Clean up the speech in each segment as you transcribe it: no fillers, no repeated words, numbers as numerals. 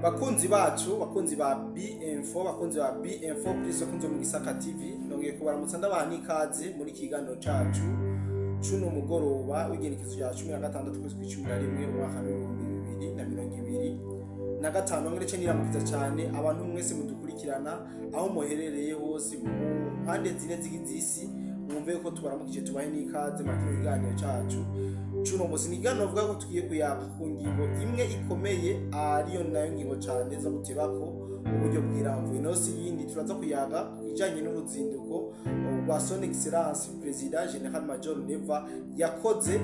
bakunzi bacu bakunzi ba B-Info bakunzi ba B-Info please kunzo mu Gisaka TV nongeye kubaramutsa ndabaha ikaze muri kiganiro cacu cuno mugoroba w'igenekezo ya 16 kwezi kwa 11 umwaka wa 2025 ngirece niramukiza cyane abantu mwese mudukurikirana aho muherereye hose mu mpande zine z'igizisi mwumve ko tubaramukije tubahe n'ikaze mu kiganiro cacu cuno musinigano vuga ko tugiye kuyaga ku ngingo imwe ikomeye ariyo nayo ngingo cyane zo gutebako uburyo bwiramvuye no si yindi turaza kuyaga kujanye n'uruzinduko rwa Son Excellence President General Major Neva yakoze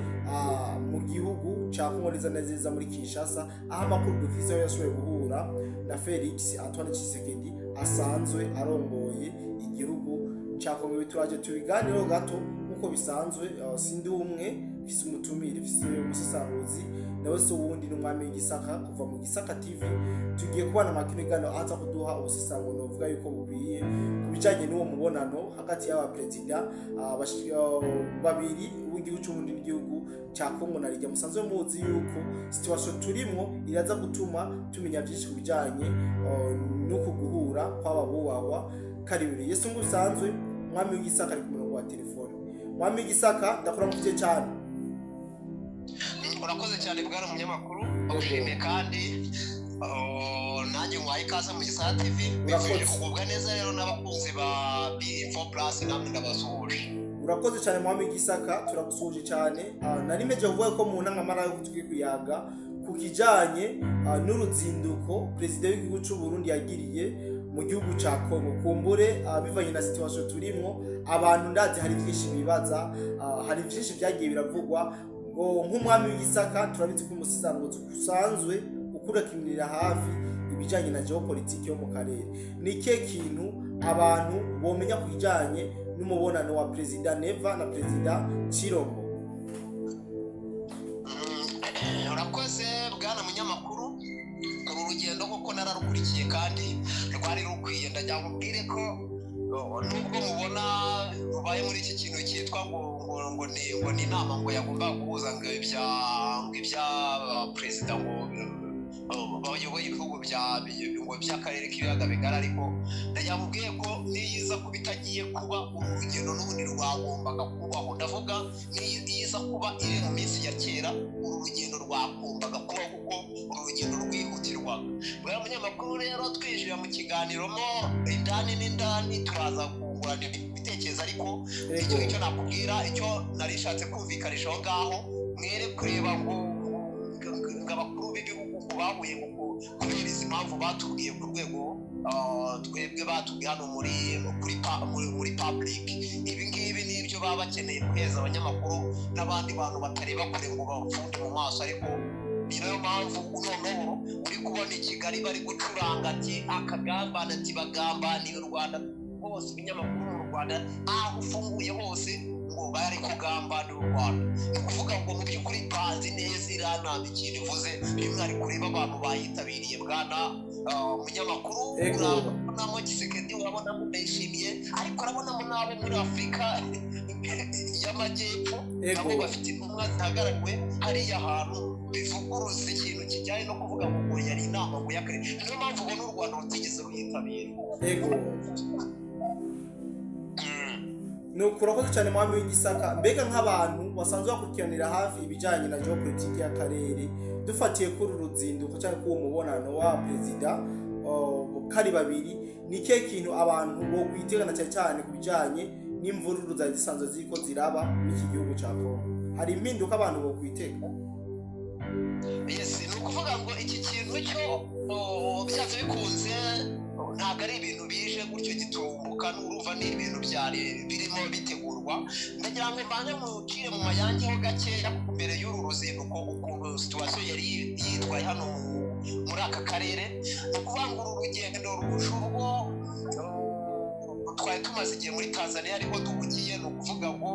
mu gihugu ca Kongereza neza muri Kinshasa aho amakuru dufise yashoboye guhura na Felix Antoine Tshisekedi asanzwe arongoye igihugu ca Kongo. Turaje tubiganiro gato nkuko bisanzwe sindi umwe fise umutumire fise umusasaruzi nawe so wundi n'umwami w'Igisaka kuva mu Gisaka TV tugiye kubana makinigano aza kuduha ubusasango novuga yuko bukwiye kubijanye n'uwo mubonano hagati y'aba president babiri w'igihugu cy'ubundi n'igihugu ca Kongo na Rijya musanzwe muzi yuko situation turimo iraza gutuma tumenya byinshi kubijanye no kuguhura kw'aba buwawa karibiri Yesu ngusanzwe mwami w'Igisaka ari ku murongo wa telefone. Mwami w'Igisaka ndakuramukije cyane. Urakoze cyane bwana munyamakuru ushimiye kandi nanjye mwaye ikaze mu Gisaka TV bifuje kugubwa neza rero n'abakunzi ba B-Info Plus namwe ndabasuhuje. Urakoze cyane mwami w'Igisaka turagusuhuje cyane nari meje kuvuga ko mu ntangamara yo tugiye kuyaga ku kijanye n'uruzinduko president w'igihugu cy'u Burundi yagiriye mu gihugu ca Kongo kumbure bivanye na situation turimo abantu ndazi hari byinshi bibaza hari byinshi byagiye biravugwa ngo nk'umwami w'Igisaka turabizi ko umusisanguzi usanzwe ukurakinira hafi ibijanye na geopolitique yo mu karere nike kintu abantu bomenya kujanye n'umubonano wa president Neva na president Chirombo. Urakoze bwana munyamakuru urugendo koko nararukurikiye kandi rwari rukwiye ndagira ngo mbwire ko nubwo mubona rubaye muri iki kintu cyitwa ngo ni inama ngo yagomba guhuza ngo ibya president ngo bayoboye ibihugu by'akarere k'ibiyaga bigari ariko ndagira ngo mbwire ko niyiza kuba itagiye kuba urugendo n'ubundi rwagombaga kubaho ndavuga niyiza kuba iri mu minsi ya kera uru rugendo rwagombaga kuba kuko uru rugendo rwihutirwaga. Bwa munyamakuru rero twijira mu kiganiro mo indani n'indani turaza kungurana ibitekerezo ariko icyo nakubwira icyo narishatse kumvikanisha aho ngaho mwere kureba ngo abakuru b'ibihugu bahuye kubera izi mpamvu batubwiye ku rwego twebwe batubwiye hano muri public ibi ngibi nibyo baba bakeneye guheza abanyamakuru n'abandi bantu batareba kure ngo bapfunde mu maso ariko niyo mpamvu noneho uri kubona i Kigali bari gucuranga ati akagambana ati bagambaniye u Rwanda hose ibinyamakuru mu Rwanda aho ufunguye hose ngo bari kugambana u Rwanda ni kuvuga ngo mu by'ukuri panzi neza iranamba ikintu ivuze rimwe ari kureba abantu bayitabiriye bwana munyamakuru urabona mo Tshisekedi urabona ko ndayishimiye ariko urabona mo nabo muri Afurika y'Amajyepfo nabo bafite intumwa zihagarariwe hariya hantu bivuguruza ikintu kijyanye no kuvuga ngo yari inama ngo yakare niyo mpamvu ubona u Rwanda rutigeze ruyitabira. Nukurakoze cyane mwami w'Igisaka mbega nk'abantu basanzwe bakurikiranira hafi ibijanye na geopolitique y'akarere dufatiye kuri uruzinduko cyangwa ku mubonano wa president kari babiri nike kintu abantu bo kwitegana cyane kubijanye n'imvururu za zisanzwe ziko ziraba n'iki gihugu cya Kongo hari impinduka abantu bo kwiteka. Yes no kuvuga ngo iki kintu cyo byaze bikunze ntabwo ari ibintu bije gutyo gitumbuka n'uruva ni ibintu byari birimo bitegurwa ndagira ngo mbanye mucire mu mayange ho gakeya mbere y'uru ruzinduko ukuntu situation yari yitwaye hano muri aka karere no kuvuga ngo uru rugendo rushurwo twari tumaze igihe muri Tanzania ariko tubugiye no kuvuga ngo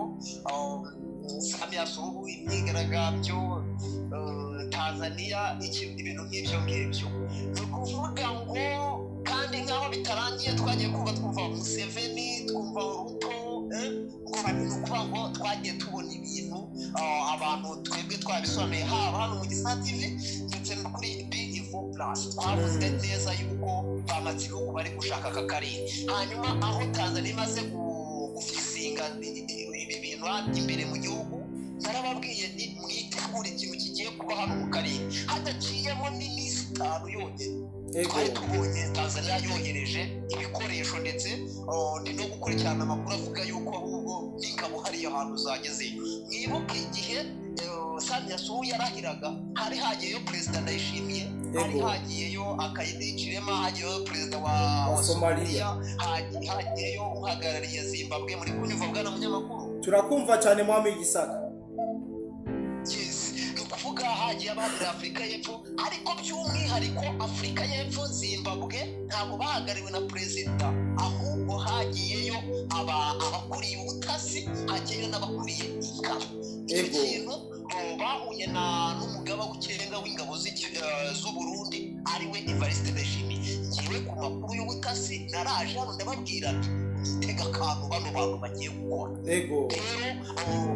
Samia Suluhu imyigaragambyo Tanzania ibintu nk'ibyo ngibyo no kuvuga ngo kandi nkaho bitarangiye twagiye twumva Museveni twumva Ruto ngo abantu kuba ngo twagiye tubona ibintu abantu twebwe twabisobanuye haba hano mu Gisaka TV ndetse no kuri B-Info Plus demokarasi twavuze neza yuko bamaze ibihugu bari gushaka aka karere hanyuma aho Tanzania imaze gufisinga ibi bintu imbere mu gihugu narababwiye ni mwitegure ikintu kigiye kuba hano mu karere hadaciyemo n'iminsi 5 yonyine twari tubonye Tanzania yohereje ibikoresho ndetse ndi no gukurikirana amakuru avuga yuko ahubwo n'ingabo hariya ahantu zageze mwibuke igihe Samia Suluhu yarahiraga hari hagiyeyo perezida Ndayishimiye hari hagiyeyo Hakainde Hichilema hagiyeyo perezida wa Somalia hagiyeyo uhagarariye Zimbabwe muri kunyumva bwana munyamakuru turakumva cyane Mohamed Gisaka kuvuga hagiye abandi Afurika y'Epfo ariko by'umwihariko Afurika y'Epfo Zimbabwe ntabwo bahagariwe na perezida ahubwo hagiyeyo abakuriye ubutasi hagiyeyo n'abakuriye ingabo icyo kintu bahuye n'umugaba w'ikirenga w'ingabo z'u Burundi ariwe Evariste Ndayishimiye ngiwe ku makuru y'ubutasi naraje hano ndababwira tega akantu bano bantu bagiye gukora rero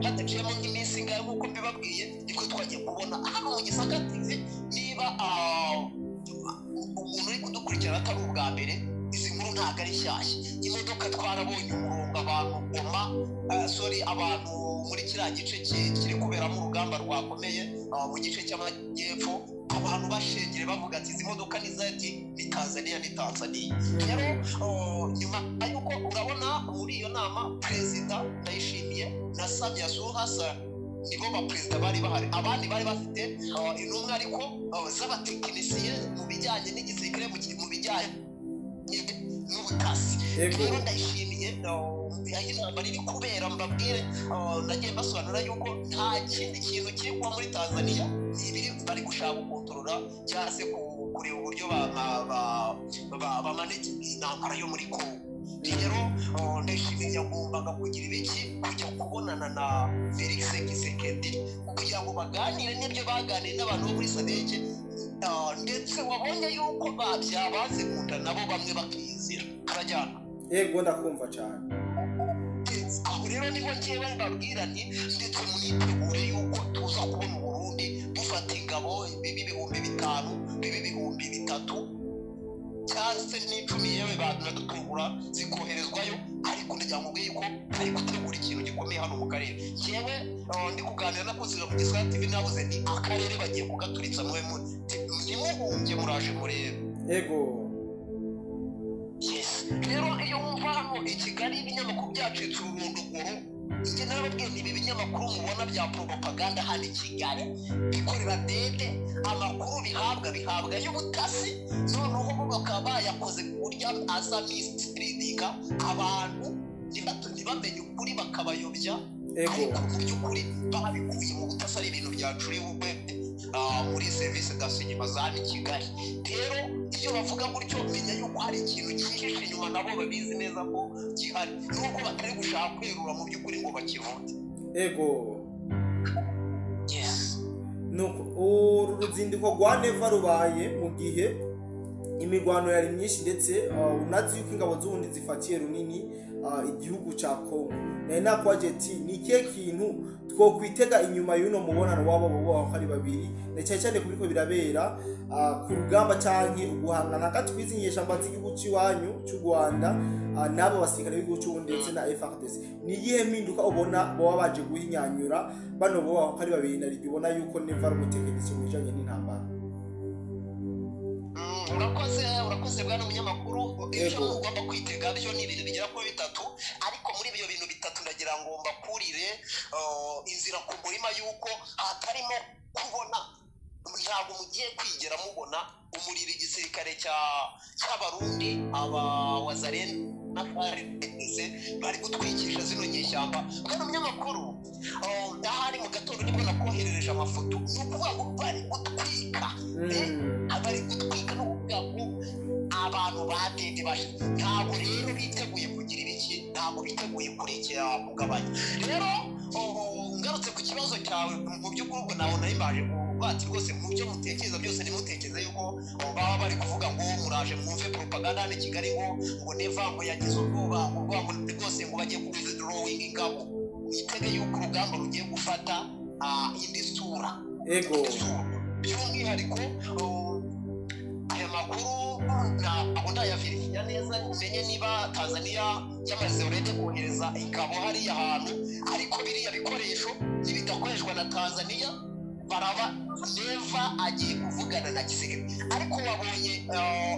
hadaciyemo nk'iminsi ngayo nk'uko mbibabwiye niko twagiye kubona hano mu Gisaka TV niba umuntu uri kudukurikirana atari ubwa mbere izi nkuru ntabwo ari nshyashya imodoka twarabonye umurongo abantu muri kiriya gice kiri kuberamo urugamba rwakomeye mu gice cy'amajyepfo abantu bashengere bavuga ati izi modoka ni Tanzania rero nyuma yuko urabona muri iyo nama perezida Ndayishimiye na Samia Suluhu Hassan nibo baperezida bari bahari abandi bari bafite intumwa ariko z'abatekinisiye mu bijyanye n'igisirikare mu bijyanye n'ubutasi rero Ndayishimiye inama riri kubera mbabwire nagiye basobanura yuko nta kindi kintu kiri kuba muri Tanzania ibiri bari gushaka gukontorora cyangwa se kureba uburyo bamanage intambara yo muri Congo rero Ndayishimiye yagombaga kugira ibiki kujya kubonana na Felix Tshisekedi kugira ngo baganire n'ibyo baganiriye n'abantu bo muri SADC ndetse wabonye yuko byabaze kunda nabo bamwe bakizira karajyana yego ndakumva cyane aho rero niho ngiye babwira nti ndetse mwitegure yuko tuza kubona Burundi dufata ingabo ibihumbi 5 ibihumbi 3 cyangwa se n'icumi yewe badutungura zikoherezwayo ariko ndagira ngo yuko ari gutegura ikintu gikomeye hano mu karere yewe ndi kuganira nakoze mu Gisaka TV nabuze ni akarere bagiye kugaturitsa mwe nimuhunge muraje murebe yego rero iyo wumva hano i Kigali ibinyamakuru byacitse ururondogoro njye narababwiye ibi binyamakuru mubona bya propaganda hano i Kigali bikorera dede amakuru bihabwa y'ubutasi noneho bo bakaba bayakoze ku buryo asa misleadinga abantu ntibamenye ukuri bakabayobya ariko mu by'ukuri babikuye mu butasi ari ibintu byacuriwe muri serivisi d'enseignement za Kigali rero iyo bavuga gutyo menya yuko hari ikintu cyihishe inyuma nabo babizi neza ko gihari nuko batari gushaka kwerura mu by'ukuri ngo bakivuge ego nuko uruzindiko rwa Neva rubaye mu gihe imigwano yari myinshi ndetse unazi yuko ingabo z'ubundi zifatiye runini igihugu cya Congo nakwaje ati ni ikihe kintu twokwitega inyuma y'uno mubonano wabo bo ari babiri ndetse cyane kuriko birabera ku rugamba cyane uguhangana hagati kwizinyesha mbazi igihugu cy'iwanyu cy'u Rwanda nabo basikare b'igihugu cy'ubundi ndetse na FARDC ni iyihe mpinduka ubona bo baje guhinyanyura bano bo ari babiri nari ubona yuko Neva rumutekereza mu bijanye n'intambara urakoze bwana munyamakuru ibyo ugomba kwitega byo ni ibintu bigera kuri 3 ariko muri ibyo bintu 3 ndagira ngo mbakurire inzira ku murima yuko hatarimo kubona ntabwo mugiye kwigera mubona umuriro igisirikare cy'abarundi wazarene n'abarenze bari gutwikisha zino nyeshyamba bwana munyamakuru ndahari mu gatondo nibwo nakoherereje amafoto n'ukuvuga ngo bari gutwika abari gutwika no kuvuga ngo abantu badende bashe ntabwo rero biteguye kugira ibiki ntabwo biteguye kurekera kugabanya rero ngarutse ku kibazo cyawe mu by'ukuri ubwo nawe nayimaje bati rwose mu byo mutekereza byose nimutekereze yuko baba bari kuvuga ngo muraje mwumve propaganda hano i Kigali ngo Neva ngo yagize ubwoba ngo rwose ngo bagiye kuwithdrawing ingabo itege yuko urugamba rugiye gufata indi sura ego by'umwihariko makuru ntabwo ndayaverifiya neza menye niba Tanzania yamaze urete kohereza ingabo hariya hantu, ariko biriya bikoresho bidakoreshwa na Tanzania baraba neva agiye kuvugana na Kisekedi. Ariko wabonye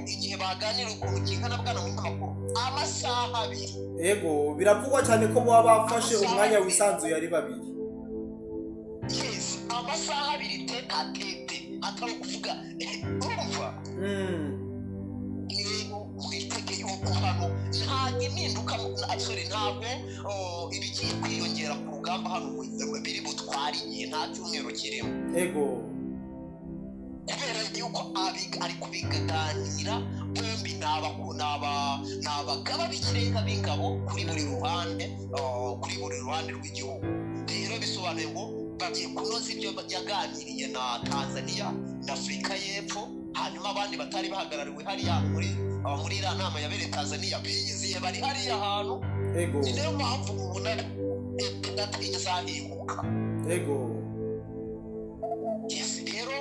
igihe baganira ukuntu kingana bwana munyamakuru amasaha 2. Yego biravugwa cyane ko baba bafashe umwanya wisanzuye ari babiri. Yes, amasaha 2 tete a tete atari kuvuga urumva mwitege yuko hano nta impinduka absolute ntabwo ibigiye kwiyongera ku rugamba hano biri butwariye nta cyumweru kirimo. Yego kubera yuko ari kubiganira bombi n'abagaba b'ikirenga b'ingabo kuri buri ruhande rw'igihugu. Rero bisobanuye ngo bagiye kunoza ibyo yaganiriye na Tanzania na Afurika y'Epfo, hanyuma abandi batari bahagarariwe hariya muri iriya nama yabereye Tanzania biyiziye bari hariya hantu. Yego niyo mpamvu mubona izahinguka. Yego yes, rero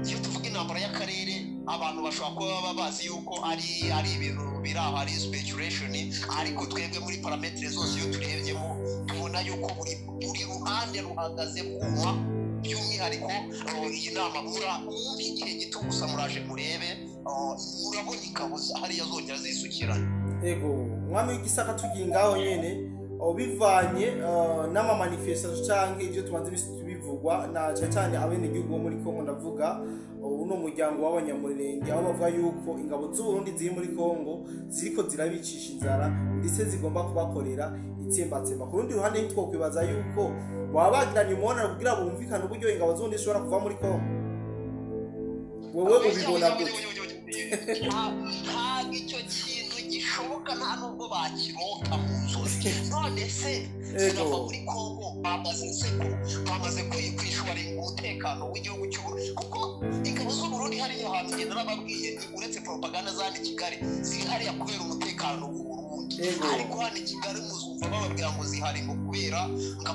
iyo tuvuga intambara y'akarere abantu bashobora kuba baba bazi yuko ari ibintu biri aho ari speculation, ariko twebwe muri parametre zose iyo turebyemo tubona yuko buri ruhande ruhagaze kuma. By'umwihariko iyi nama muri igihe gito gusa muraje murebe murabona ingabo hariya zongera zisukirana. Yego mwami w'igisaka tugiye ngaho nyene bivanye n'ama manifestation cyangwa ibyo tubanze bivugwa na cyane abene gihugu muri Kongo, ndavuga uno muryango w'abanyamurenge aho bavuga yuko ingabo z'u Burundi ziri muri Kongo ziriko zirabicisha inzara ndetse zigomba kubakorera itsembatsemba. Ku rundi ruhande nitwo kwibaza yuko baba bagiranye umubonano kugira ngo bumvikane uburyo ingabo z'ubundi zishobora kuva muri Kongo. Wowe ubibona gute? Ntabwo icyo kintu gishoboka, nta nubwo bakirota mu nzozi. None se sinava muri Kongo bamaze kwishura umutekano w'igihugu cy'Uburundi, kuko ingabo z'Uburundi hariya hantu ngenda nababwiye uretse propaganda zandi Kigali ziri hariya kubera umutekano w'Uburundi. Ariko hano i Kigali muzumva bababwira ngo zihari ngo kubera ngo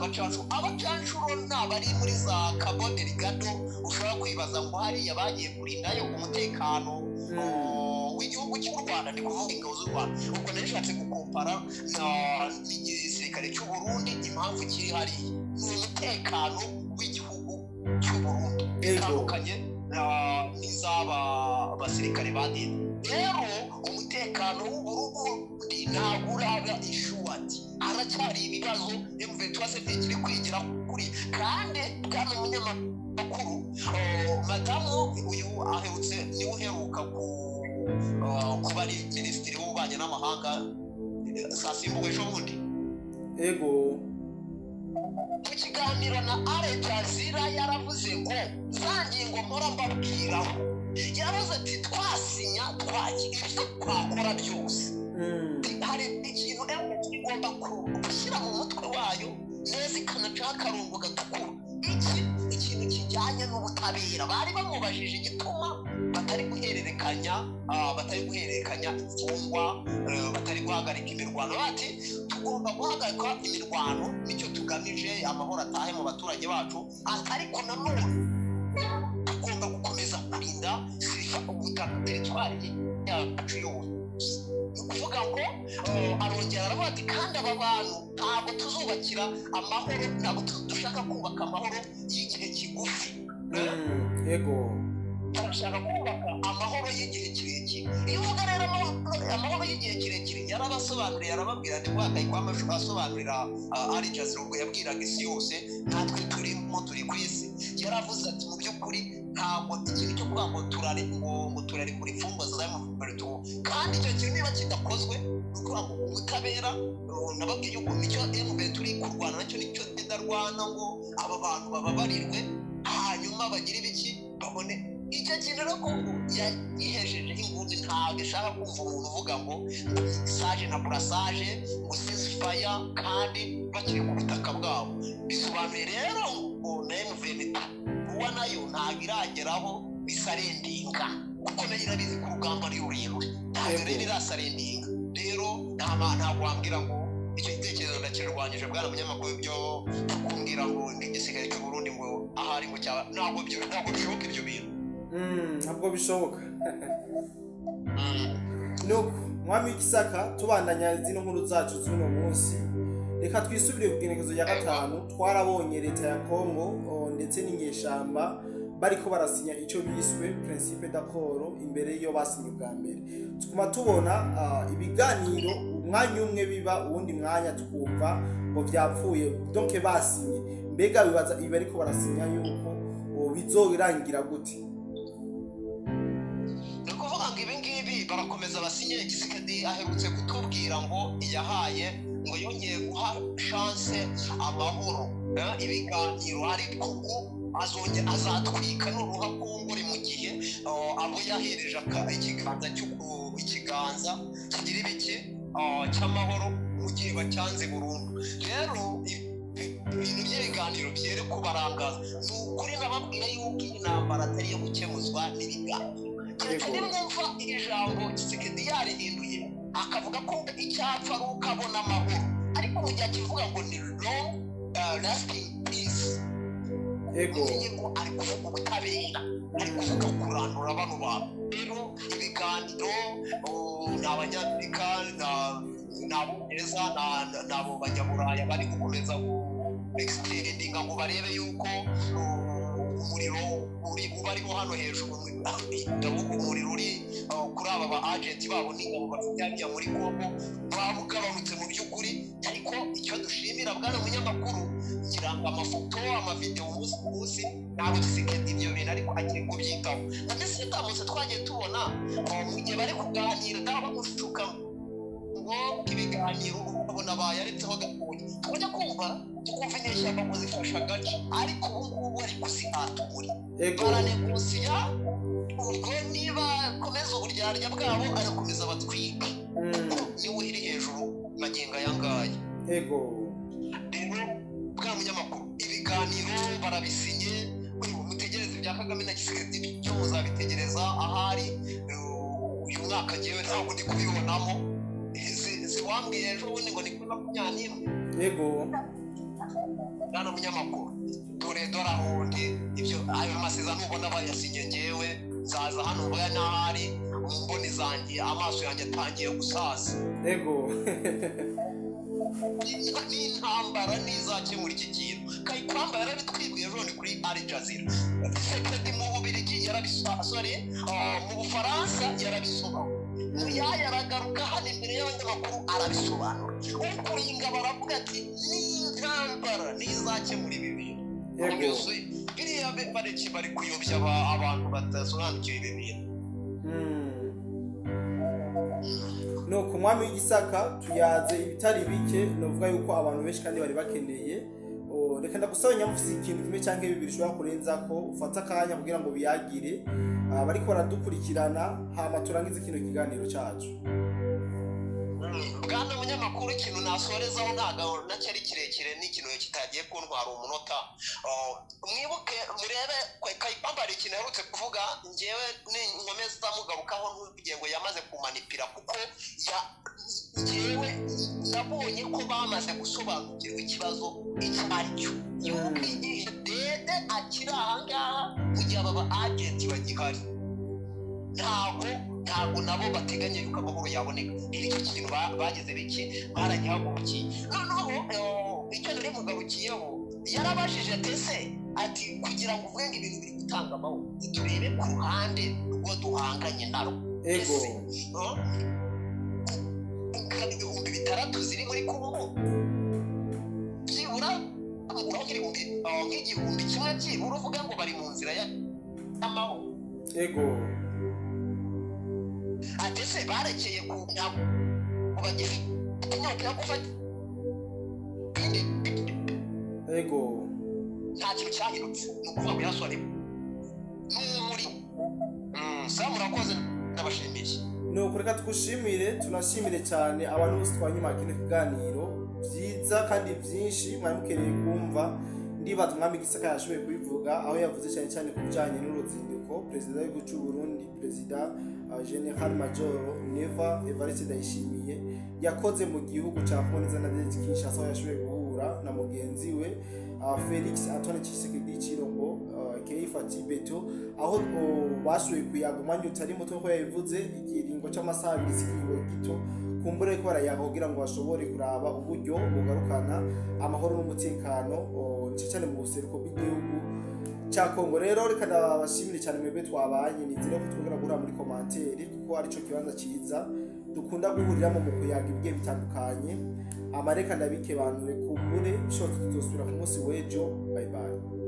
abacanshuro n'abari muri za Cabo Delgado, ushobora kwibaza ngo hariya bagiye kurindayo umutekano w'igihugu cy'u Rwanda, ni kuvuga ingabo z'u Rwanda. Ubwo nashatse gukompara n'igisirikare cy'u Burundi, impamvu kiri hariya ni umutekano w'igihugu cy'u Burundi bitandukanye n'izaba basirikare badini. Rero umutekano w'Uburundi ntabwo uraba ishuwati, haracyari ibibazo M23 kiri kwigira kuri. kandi bwana munyamakuru madamu uyu aherutse niwe uheruka kuba ari minisitiri w'ububanyi n'amahanga sasimbuwe ejo bundi. Ego mu kiganiro na Al Jazeera yaravuze ngo zangingo mpora mbabwiraho, yaravuze ati twasinya ibyo twakora byose hari ikintu igomba gushyira mu mutwe wayo neza ikanacaho akarongo gatukura, ikintu kijyanye n'ubutabera. Bari bamubajije igituma batari guhererekanya imfungwa, batari guhagarika imirwano. Bati tugomba guhagarika imirwano, nicyo tugamije amahoro atahe mu baturage bacu, ariko nanone tugomba gukomeza kurinda ubutaka teritwari yacu yose. Ni ukuvuga ngo arongera aravuga ati kandi aba bantu ntabwo tuzubakira amahoro, ntabwo dushaka kubaka amahoro y'igihe kigufi. Ego turashaka kubaka amahoro y'igihe kirekire. Iyo uvuga rero amahoro y'igihe kirekire yarabasobanuriye, arababwira ati wakaye kwamashusho asobanurira Al Jazeera ubwo yabwiraga isi yose natwe turimo turi ku isi. Yaravuze ati mu by'ukuri ntabwo ikintu cyo kuvuga ngo turare kuri imfungwa z'amafarito, kandi icyo kintu niba kidakozwe nukuvuga ngo ubutabera nababwiye yuko nicyo MBE turi kurwana nacyo, nicyo tudarwana ngo aba bantu bababarirwe hanyuma bagire ibiki babone. Icyo kintu rero ko yihejeje inguzi, ntabwo ishaka kumva umuntu uvuga ngo saje na burasaje ngo ceasefire kandi bakiri ku butaka bwabo. Bisobanuye rero ngo na MVN uwa nayo ntabwo irageraho bisarendinga, kuko nayo irabizi ku rugamba ari rurerure, ntabwo rero irasarendinga. Rero ntabwo wambwira ngo icyo gitekerezo ndakirwanyije bwana munyamakuru, byo kumbwira ngo n'igisirikare cy'u Burundi ngo ahari ngo cyaba ntabwo bishoboka ibyo bintu. ntabwo bishoboka. Nuko mwami w'Igisaka tubandanya zino nkuru zacu z'uno munsi, reka twisubire ku igenekerezo rya 5. Twarabonye leta ya Congo ndetse n'inyeshamba bariko barasinya ico biswe principe d'accord imbere yo basinye bwa mbere. Tukuma tubona ibiganiro umwanya umwe biba uwundi mwanya tukumva ngo vyapfuye, donc basinye. Mbega bibaza ibi ariko barasinya yuko bizorangira gute? Nukuvuga ngo ibi ngibi barakomeza basinye. Tshisekedi aherutse kutubwira ngo yahaye ngo yongeye guha chance amahoro ibiganiro, ariko ngo azatwika n'uruha kunguri mu gihe abo yahereje ikiganza kigira ibiki cy'amahoro mu gihe bacyanze burundu. Rero ibintu by'ibiganiro byere kubarangaza, ni ukuri nababwira yuko iyi ntambara atari iyo gukemuzwa n'ibiganiro. Nimwumva iri jambo Tshisekedi yarihinduye akavuga ko icyapfa ari uko abona amahoro, ariko mu gihe akivuga ngo ni long lasting peace, ngo ari kuvuga ubutabera, ari kuvuga kurandura bano bantu. Rero ibiganiro ni Abanyamerika n'Abongereza n'abo Banyaburaya bari gukomeza extendinga ngo barebe yuko umuriro ubariho hano hejuru, ndavuga umuriro uri kuri aba ba agent babo n'ingabo bafite muri Congo babugabanutse mu by'ukuri. Ariko icyo dushimira bwana munyamakuru, kiranga amafoto amavideo umunsi ku munsi ntabwo Tshisekedi ibyo bintu ariko agiye kubyitaho. Ndetse ndamutse twagiye tubona mu gihe bari kuganira bamushuka ngo ibiganiro ubona bayaretseho gakonya, tukajya kumva tukumva inyeshyamba ngo zifasha agace, ariko ubu ngubu ari kuzihatura baranegosiya. Ubwo niba komeza uburyarya bwabo arakomeza batwika, niwe uri hejuru magingo aya ngaya. Rero bwa munyamakuru, ibiganiro barabisinye, mutegereze ibya Kagame na Tshisekedi byo muzabitegereza ahari uyu mwaka. Njyewe ntabwo ndi kubibonamo, ziwambwiye ejo bundi ngo ni kuri 21. Bwana munyamakuru, dore ahundi ibyo ayo masezerano ubona bayasinye, njyewe nzaza hano mboya n'ahari mu mboni zanjye amaso yanjye atangiye gusaza. N'intambara n'izakemura iki kintu. Kayibanda yarabitwibwiye ejo ni kuri Al Jazeera. Tshisekedi mu Bubiligi yarabisore, mu Bufaransa yarabisobanura, yaragaruka hano imbere y'abanyamakuru arabisobanura. Ukuringa baravuga ati n'intambara n'izakemura ibi bintu. Biriya bareki bari kuyobya abantu batasobanukiwe ibi bintu. No ku mwami w'Igisaka tuyaze ibitari bike, novuga yuko abantu benshi kandi bari bakeneye. Reka ndagusaba nyamufisi ikintu kimwe cyangwa bibiri ushobora kurenza ko ufata akanya kugira ngo biyagire bariko baradukurikirana, hama turangize kino kiganiro cyacu. Bwana munyamakuru, ikintu nasorezaho ntago nacyari kirekire, n'ikintu kitagiye kuntwara umunota. Mwibuke murebe Kayibanda ari ikintu yarutse kuvuga, njyewe n'inkomeza mugarukaho n'ubugiye ngo yamaze kumanipira, kuko njyewe nabonye ko bamaze gusobanukirwa ikibazo icyo ari cyo. Yuko igihe Dede akiri ahangaha mu gihe aba agent bagihari, ntabwo nabo bateganya yuko amahoro yaboneka. Icyo kintu bageze biki baragihagurukiye. Noneho icyo nari mugarukiyeho, yarabashije atese ati kugira ngo uvuge ngo ibintu biri gutanga amahoro, turebe ku ruhande rwo duhanganye naro. Ibihumbi 6 ziri muri Congo byibura nk'igihumbi kimwe byibura uvuga ngo bari mu nzira y'amahoro. Atese barekeye ku bagifite inyota yo gufata. Nta kintu cyahindutse, ni ukuvuga ngo yasore n'umuri. Murakoze, ndabashimiye. Nuko reka tugushimire, tunashimire cyane abantu bose twanyuma kino kiganiro byiza kandi byinshi mwari mukeneye kumva. Ndibaza umwami Gisaka yashoboye kubivuga, aho yavuze cyane ku bijyanye n'uruzinduko perezida w'igihugu cy'u Burundi, perezida General Major Neva Evariste Ndayishimiye yakoze mu gihugu cya Kongo na Kinshasa, aho yashoboye guhura na mugenzi we Felix Antoine Tshisekedi Chilombo aka Fati Beto aho basuye kuyaga umwanya utari muto ko yabivuze ikiringo c'amasaha 2 ikiringo gito kumbure ko barayaga kugira ngo bashobore kuraba uburyo bugarukana amahoro n'umutekano cyane mu buseruko bw'igihugu cha Kongo. Rero reka ndabashimire cyane mwebwe twabanye, nizire ko twongera guhura muri commentaire kuko arico kibanza ciza dukunda guhuriramo mu kuyaga ibigiye bitandukanye. Amareka ndabike bantu kumbure shoti tuzosubira ku munsi w'ejo. Bye bye.